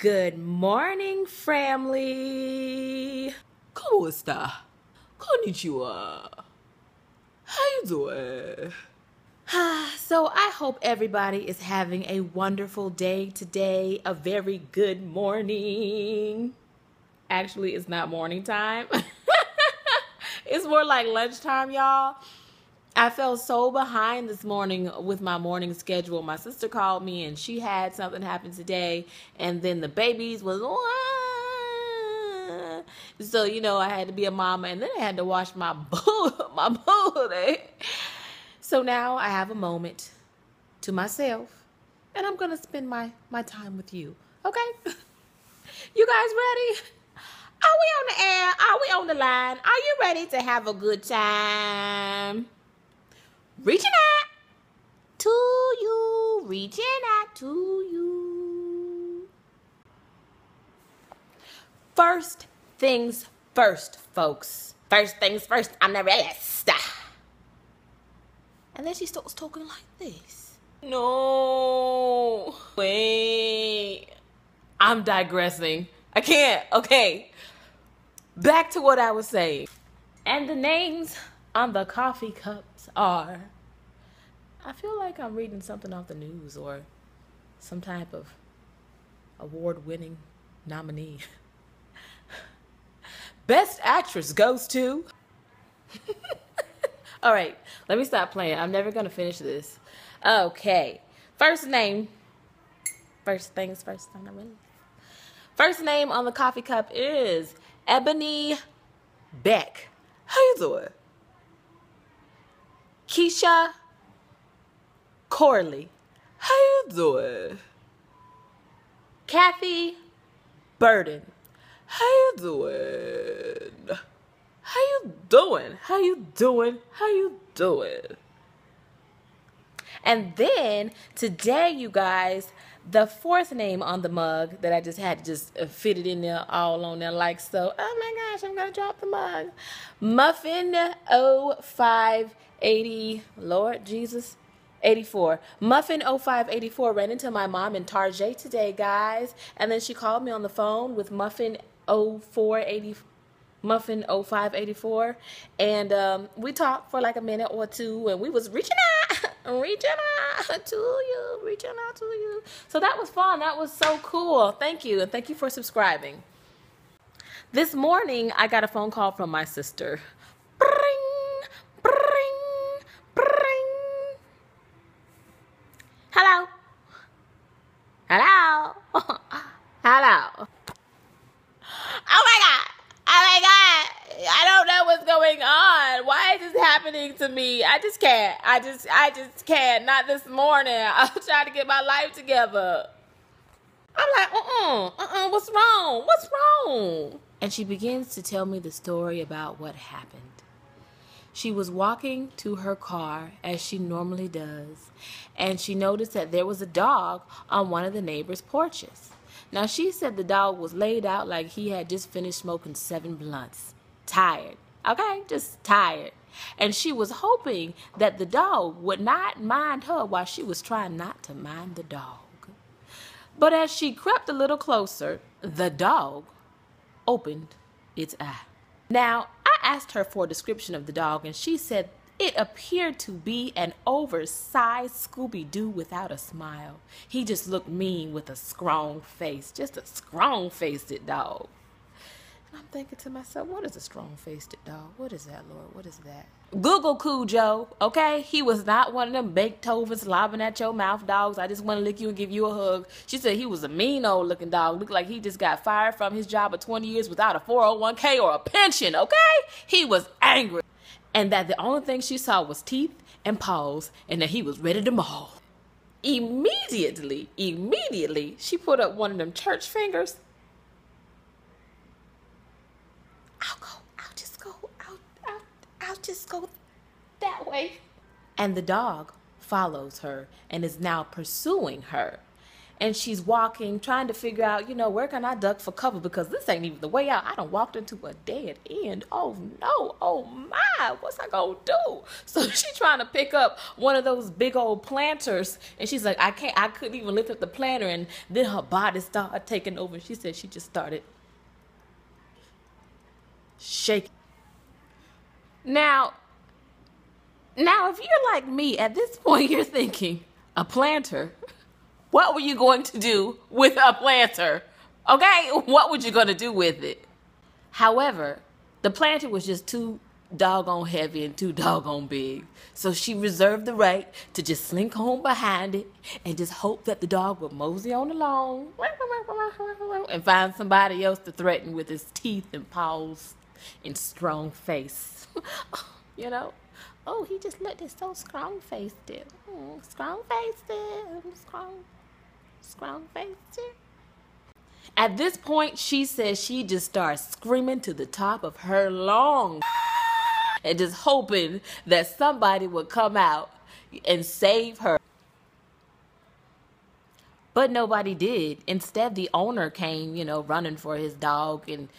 Good morning, family. ¿Cómo está? Konnichiwa. How you doing? So I hope everybody is having a wonderful day today. A very good morning. Actually, it's not morning time. It's more like lunchtime, y'all. I felt so behind this morning with my morning schedule. My sister called me and she had something happen today, and then the babies was so I had to be a mama, and then I had to wash my booty. So now I have a moment to myself, and I'm gonna spend my time with you. Okay? You guys ready? Are we on the air? Are we on the line? Are you ready to have a good time? Reaching out to you, reaching out to you. First things first, folks. First things first, I'm the realest. And then she starts talking like this. No. Wait. I'm digressing. I can't. Okay. Back to what I was saying. And the names on the coffee cups are, I feel like I'm reading something off the news or some type of award-winning nominee. Best actress goes to... All right, let me stop playing. I'm never going to finish this. Okay. First name. First things first. I'm not really. First name on the coffee cup is Ebony Beck. How you doing? Keisha Corley. How you doing? Kathy Burden. How you doing? How you doing? How you doing? How you doing? And then today, you guys, the fourth name on the mug that I just had to just fit it in there all on there like so. Oh my gosh, I'm gonna drop the mug. Muffin 0580, Lord Jesus, 84. Muffin 0584 ran into my mom in Target today, guys. And then she called me on the phone with Muffin 0584, and we talked for like a minute or two, and we was reaching out to you. So that was fun. That was so cool. Thank you, and thank you for subscribing. This morning, I got a phone call from my sister. Bring, bring, bring. Hello. Hello. Hello. Oh my God. Oh my God. I don't know what's going on. Why is this happening to me? I just can't. I just can't. Not this morning. I'm trying to get my life together. I'm like, what's wrong? What's wrong? And she begins to tell me the story about what happened. She was walking to her car as she normally does, and she noticed that there was a dog on one of the neighbors' porches. Now, she said the dog was laid out like he had just finished smoking 7 blunts. Tired. Okay? Just tired. And she was hoping that the dog would not mind her while she was trying not to mind the dog. But as she crept a little closer, the dog opened its eye. Now, I asked her for a description of the dog, and she said it appeared to be an oversized Scooby-Doo without a smile. He just looked mean with a strong face. Just a strong-faced dog. And I'm thinking to myself, what is a strong-faced dog? What is that, Lord? What is that? Google Cujo, okay? He was not one of them Beethoven slobbing at your mouth dogs. I just want to lick you and give you a hug. She said he was a mean old looking dog. Looked like he just got fired from his job of 20 years without a 401k or a pension, okay? He was angry. And that the only thing she saw was teeth and paws, and that he was ready to maul. Immediately, she put up one of them church fingers. I'll just go that way. And the dog follows her and is now pursuing her. and she's walking, trying to figure out, where can I duck for cover, because this ain't even the way out. I done walked into a dead end. Oh no, oh my, what's I gonna do? So she's trying to pick up one of those big old planters, and she's like, I couldn't even lift up the planter, and then her body started taking over. She said she just started shaking. Now, if you're like me, at this point you're thinking, a planter? What were you going to do with a planter? Okay, what were you going to do with it? However, the planter was just too doggone heavy and too doggone big. So she reserved the right to just slink home behind it and just hope that the dog would mosey on along and find somebody else to threaten with his teeth and paws and strong face. Oh, he just looked at so strong faced it. Strong faced it. Strong faced it. At this point, she says she just starts screaming to the top of her lungs and just hoping that somebody would come out and save her. But nobody did. Instead, the owner came, running for his dog, and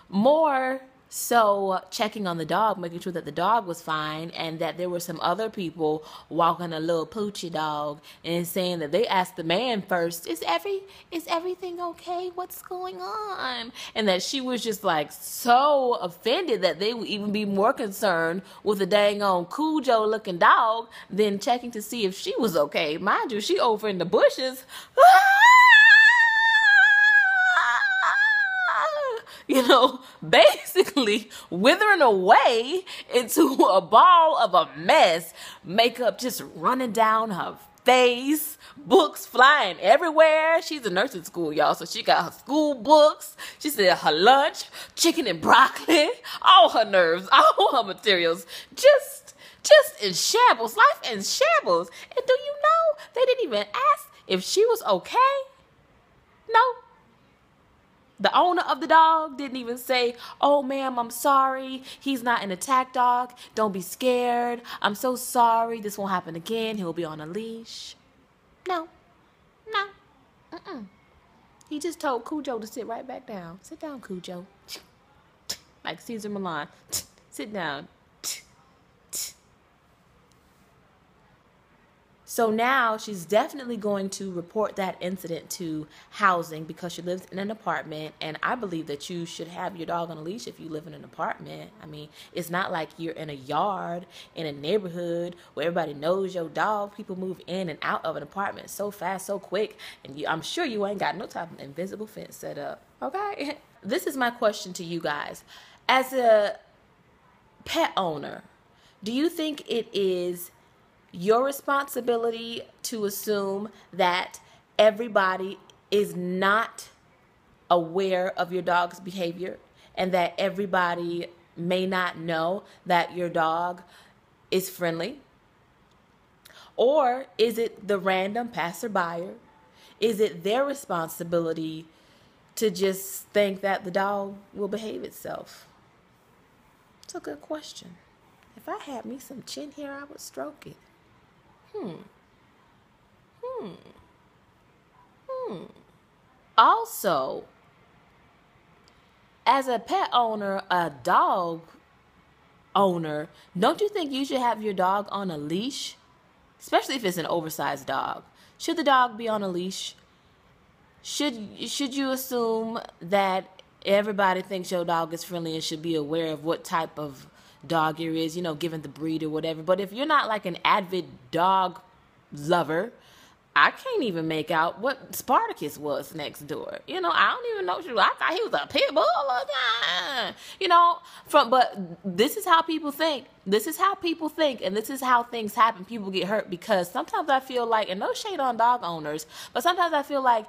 more so checking on the dog, making sure that the dog was fine, and that there were some other people walking a little poochie dog and saying that they asked the man first, is everything okay? What's going on? And that she was just like so offended that they would even be more concerned with a dang on Cujo looking dog than checking to see if she was okay. Mind you, she over in the bushes. Basically withering away into a ball of a mess. Makeup just running down her face, books flying everywhere. She's in nursing school, y'all, so she got her school books. She said her lunch, chicken and broccoli, all her nerves, all her materials, just in shambles, life in shambles. And do you know, they didn't even ask if she was okay? No. The owner of the dog didn't even say, oh, ma'am, I'm sorry. He's not an attack dog. Don't be scared. I'm so sorry. This won't happen again. He'll be on a leash. No. He just told Cujo to sit right back down. Sit down, Cujo. Like Caesar Milan. Sit down. So now she's definitely going to report that incident to housing because she lives in an apartment. And I believe that you should have your dog on a leash if you live in an apartment. I mean, it's not like you're in a yard, in a neighborhood where everybody knows your dog. People move in and out of an apartment so fast, so quick. And I'm sure you ain't got no type of invisible fence set up. Okay? This is my question to you guys. As a pet owner, do you think it is your responsibility to assume that everybody is not aware of your dog's behavior and that everybody may not know that your dog is friendly? Or is it the random passerby? Is it their responsibility to just think that the dog will behave itself? It's a good question. If I had me some chin hair, I would stroke it. Also, as a pet owner, a dog owner, don't you think you should have your dog on a leash? Especially if it's an oversized dog. Should the dog be on a leash? Should you assume that everybody thinks your dog is friendly and should be aware of what type of dog it is, given the breed or whatever? But if you're not like an avid dog lover, I can't even make out what Spartacus was next door. I don't even know what I thought he was a pit bull but this is how people think. This is how people think, and this is how things happen. People get hurt because sometimes I feel like, and no shade on dog owners, but sometimes I feel like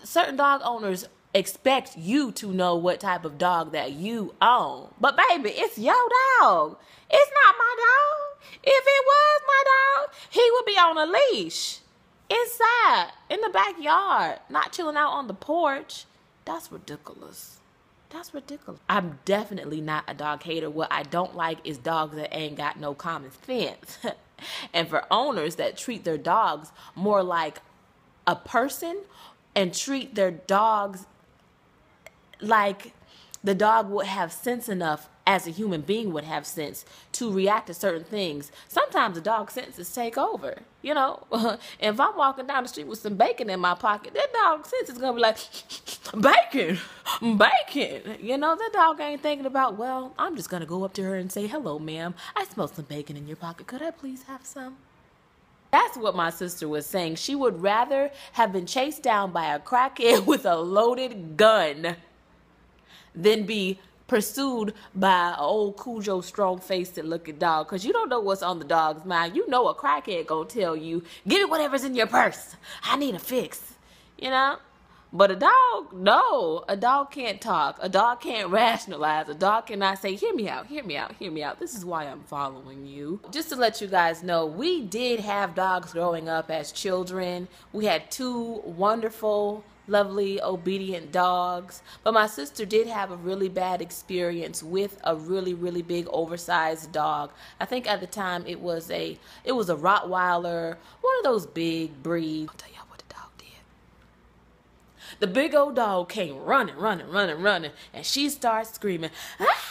certain dog owners expect you to know what type of dog that you own. But baby, it's your dog. It's not my dog. If it was my dog, he would be on a leash. Inside, in the backyard, not chilling out on the porch. That's ridiculous. That's ridiculous. I'm definitely not a dog hater. What I don't like is dogs that ain't got no common sense. And for owners that treat their dogs more like a person and treat their dogs like the dog would have sense enough, as a human being would have sense, to react to certain things. Sometimes the dog senses take over. You know, if I'm walking down the street with some bacon in my pocket, that dog sense is going to be like, bacon, bacon. You know, that dog ain't thinking about, well, I'm just going to go up to her and say, hello, ma'am. I smell some bacon in your pocket. Could I please have some? That's what my sister was saying. She would rather have been chased down by a crackhead with a loaded gun than be pursued by an old Cujo strong-faced looking dog. Because you don't know what's on the dog's mind. You know a crackhead gonna tell you, give me whatever's in your purse. I need a fix. You know? But a dog, no. A dog can't talk. A dog can't rationalize. A dog cannot say, hear me out, hear me out, hear me out. This is why I'm following you. Just to let you guys know, we did have dogs growing up as children. We had 2 wonderful, lovely, obedient dogs. But my sister did have a really bad experience with a really, really big, oversized dog. I think at the time it was a Rottweiler, one of those big breeds. I'll tell y'all what the dog did. The big old dog came running, and she starts screaming, ah!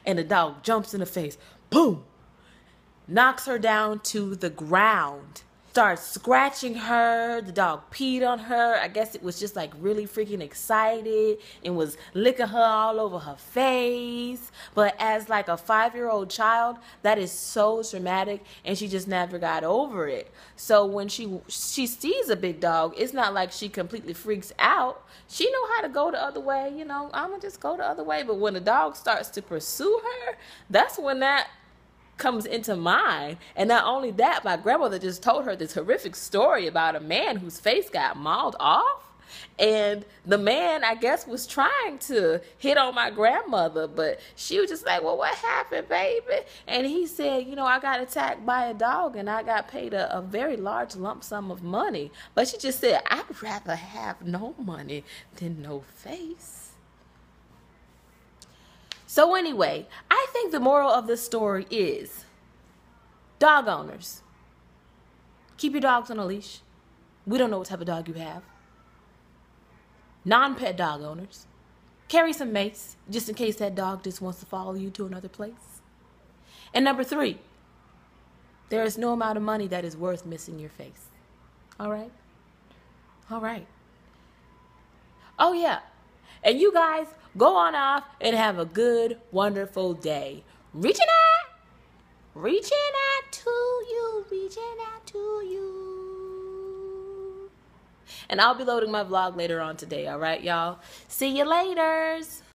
And the dog jumps in the face, boom, knocks her down to the ground. Started scratching her. The dog peed on her. I guess it was just like really freaking excited and was licking her all over her face. But as like a 5-year-old child, that is so traumatic, and she just never got over it. So when she sees a big dog, it's not like she completely freaks out. She know how to go the other way. You know, I'm gonna just go the other way. But when the dog starts to pursue her, that's when that comes into mind. And not only that, my grandmother just told her this horrific story about a man whose face got mauled off, and the man, I guess, was trying to hit on my grandmother, but she was just like, well, what happened, baby? And he said, you know, I got attacked by a dog and I got paid a very large lump sum of money. But she just said, I'd rather have no money than no face. So anyway, I think the moral of this story is, dog owners, keep your dogs on a leash. We don't know what type of dog you have. Non-pet dog owners, carry some mace just in case that dog just wants to follow you to another place. And number 3, there is no amount of money that is worth missing your face. All right? All right. Oh, yeah. And you guys, go on off and have a good, wonderful day. Reaching out to you, reaching out to you. And I'll be loading my vlog later on today, all right, y'all? See you laters.